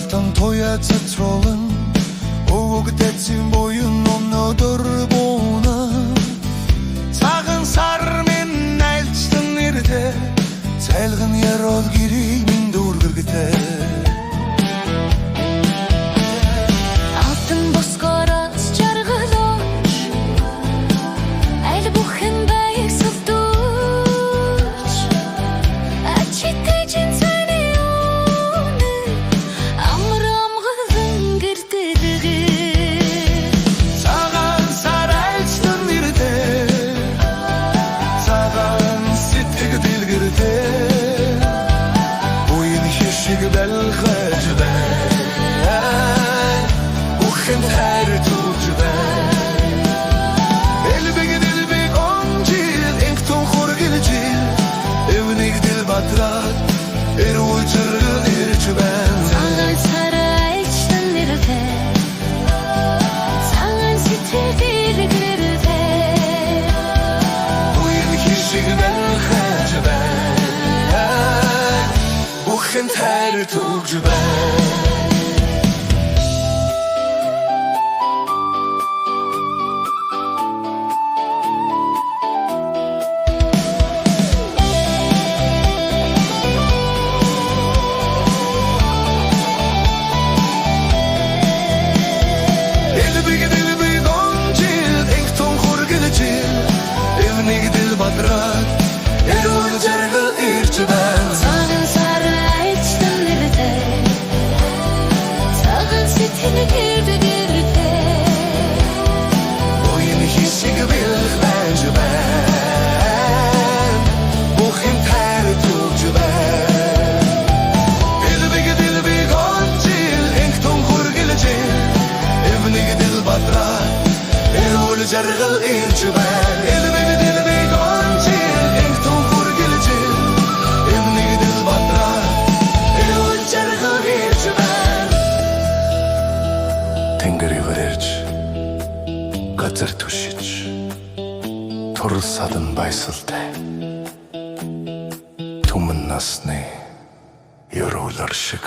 Алтан тоя цэцролын өгөгдэтсэн буйн өнөдөр буна цагаан сар минь айлчсан нэрдэ цайлган ярол гэрийг минь дүүргэргэтэ Алтан босгороос жаргалууч аль бүхэн баясгалдууч ачитэжин цэний өнө амрамгалан гэртэлгэ цагаан сар айлчсан нэрдэ цагаан сэтгэг дэлгэрдэ буйн хишиг бэлхэж бай ухын хайр түүж бай элбэг онжил инхтон хургилжил эвнийг дэл батраад эрүүл зэрэг ирж байна цагаан сар айлчсан нэрдэ цагаан сэтгэл дэлгэрдэ буйн хишиг бэлхэж бай ухын хайр түүж бай Элбэг онжил инхтон хургилжил эвнийг дэл батраад эрүүл зэрэг ирж байна цагаан сар айлчсан нэрдэ цагаан сэтгэл дэлгэрдэ буйн хишиг бэлхэж бай ухын хайр түүж бай элбэг онжил инхтон хургилжил эвнийг дэл батраад эрүүл зэрэг ирж байна элбэг онжил инхтон хургилжил эвнийг дэл батраад эрүүл зэрэг ирж байна тэнгэрийг өрөөж газар түшиж турал садан баясалтай түмэн насны ёроолор шиг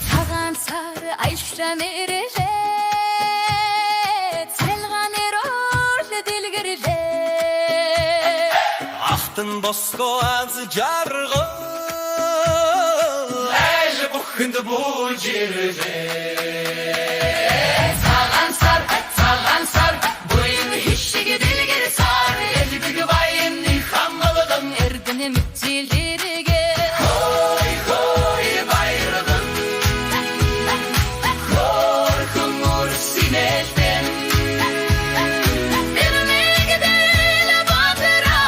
цагаан сар айлчсан нэрдэ цайлган ярол дэлгэрдэ Алтан босгороос жаргал аль бүхэнд буужирдэ цагаан сар буйн хишиг дэлгэр сар элбэг баян хамгаладан эрдэнэ мэтилэргэ Хой баярдан хорхон урсинэлтэн эрмэг дэл батра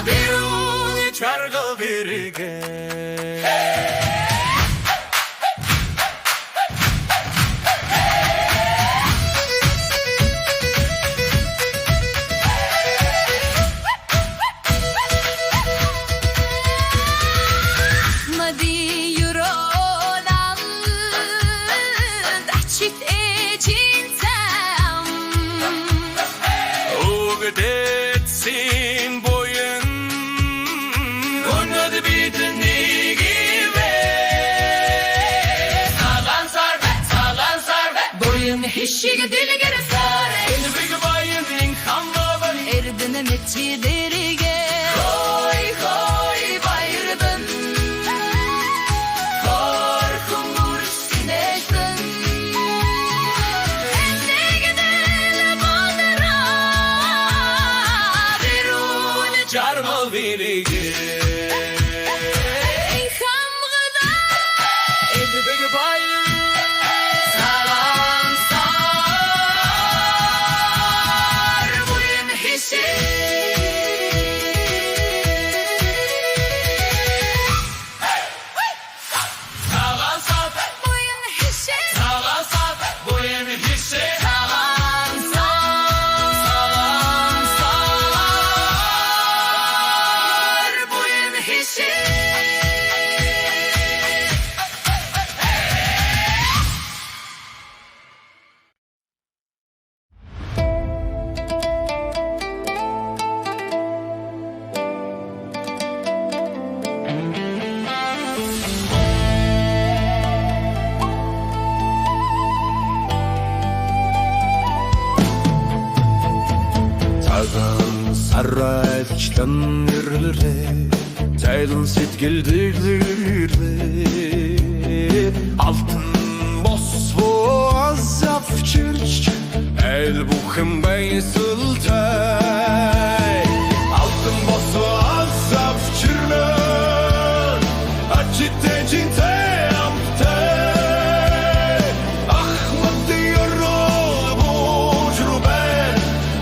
Бирүүн чаргал бэргэ мади юронал дачит эжинцам Өгдэтсин буйн өнөд биднийг ивэ цагаан сар буйн хишиг дэлгэр сар элбэг баян хамгаладан эрдэнэ мэтилэргэ хой баярдан хорхон урсинэлтэн эрмэг дэл батра бирүүн чаргал бэргэ хамгаладан элбэг баян цагаан сар буйн хишиг Арайлчлан нэрлэрээ Зайлан сэтгэлдэглэрээ Алтан босвоо аз авчирч Айл бүхэн баясалтай Алтан босвоо аз авчирна Ачитэ жинтэй амтай Ахмады ярол бужрубэн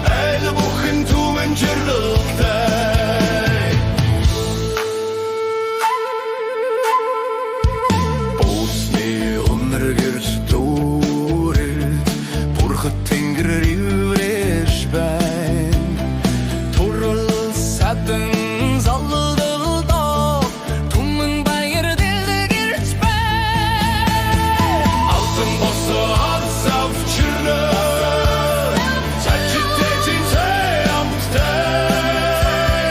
Айл бүхэн түмэн жирлэлтай Босны өнргэрч дүүрэлт Бурхад тэнгэрэр иврэж байн Турал садан залдалдаа Түмэн баяр дэлгэрч байн Алтан босоо аз авчирна Чачитэ жинтэй амтай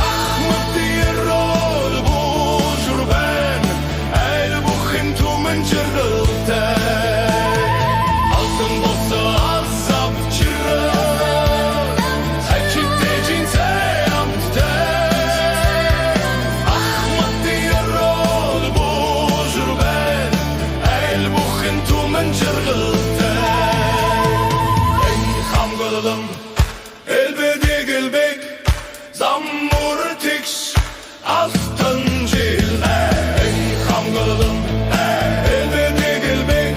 Ахмады ярол бужрубэн Айл бүхэн түмэн жирлэлтай Алтан босоо аз авчирна Чачитэ жинтэй амтай Ахмады ярол бужрубэн Айл бүхэн түмэн жирлэлтай Эн хамгаалам элбэдэг элбэг Заммур тэгш алтан жил Эн хамгаалам элбэдэг элбэг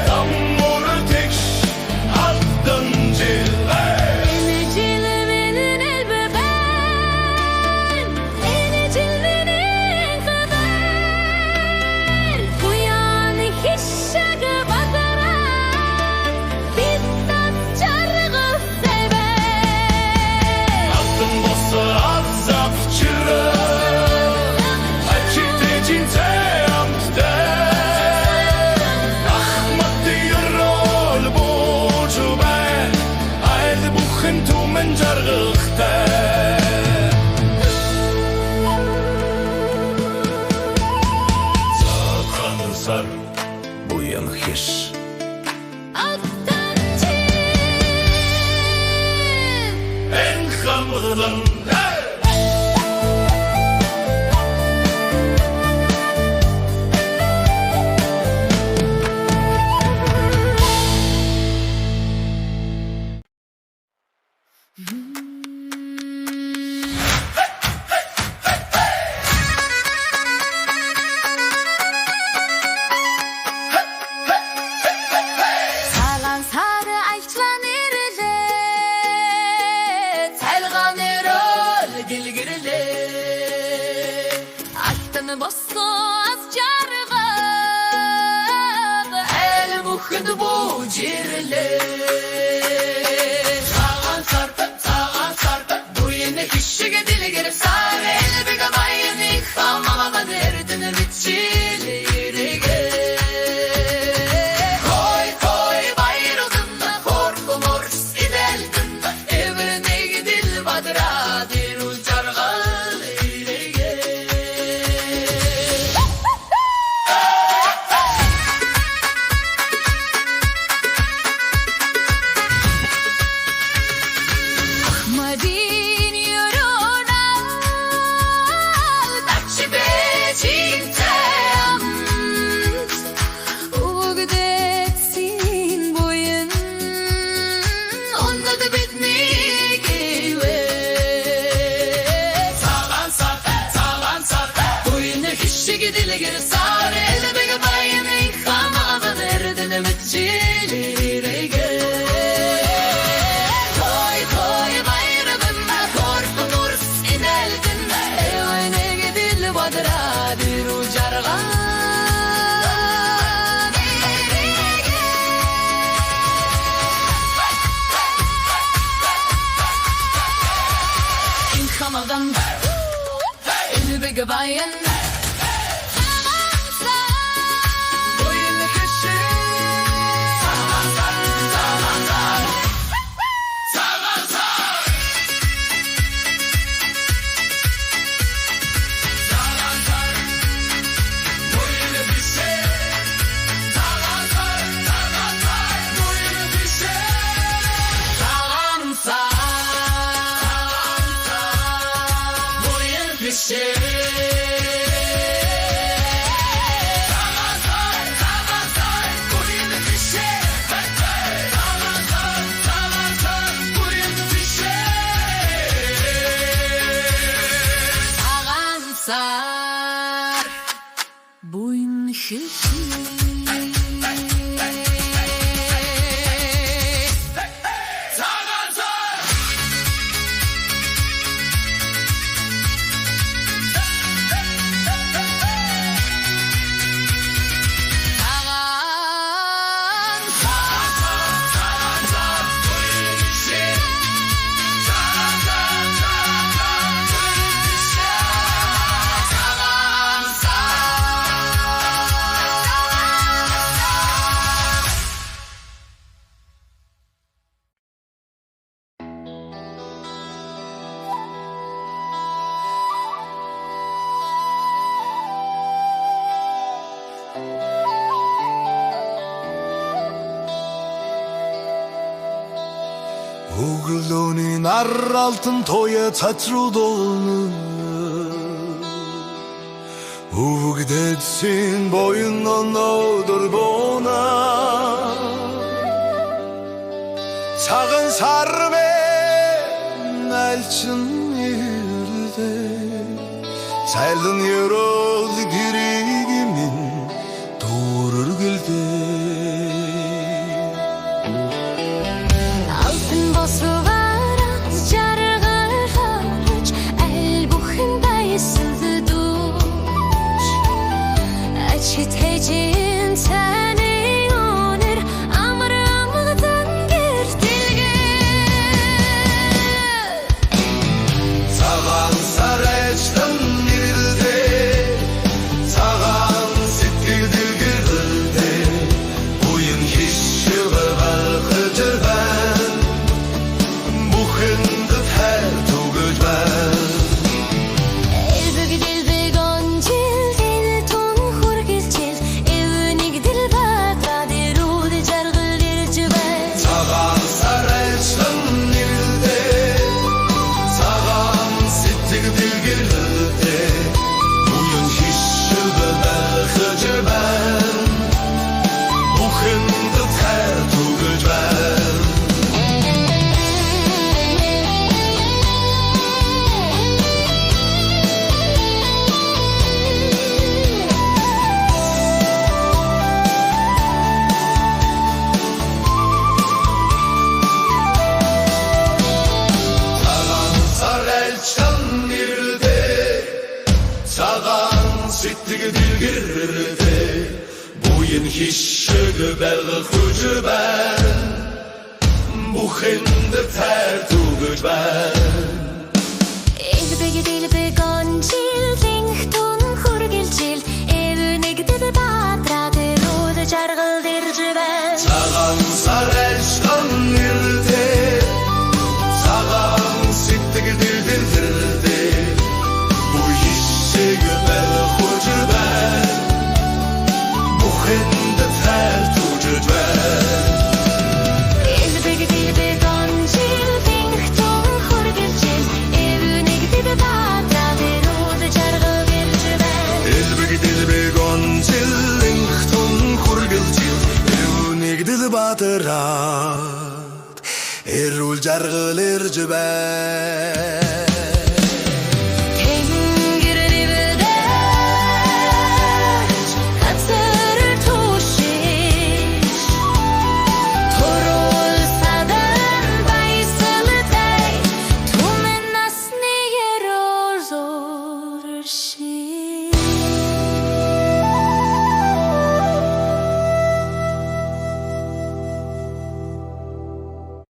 Заммур тэгш алтан жил Cilvenin elbeben Yine cilvenin kadar Uyan hişşakı bakarak Bittat çargı sever Алтан босоо аз авчирна Ачитэ жинтэй амтай Ахмады ярол бужрубэн Айл бүхэн түмэн жаргалтай Захан сар буян хиш Alttan çil Эн хамгаалам Салан сары айчлан ирэлээ Цайлган эрэл Өглөөний нар алтан тоя цацруу дуулна Өвгдэтсин боյн өнөөдөр боона Цагаан сар мен альчин ирдэ Цайлан ерөөл гэрийг минь дүүргэлдэ Буян хишиг байлгах хүчбэн Бүхэнд тайр түгэж байна Элбэг онжил тун хүргэлжил Эвнэгдэд баатраад рууд жаргал дэрж байна Цагаан сар альшган нэрдэ Цагаан сэтгэл дэлдэрдэ Буй хишиг байлгах хүчбэн Бүхэнд тайр түгэж байна Батраад эрүүл жаргал ирж байна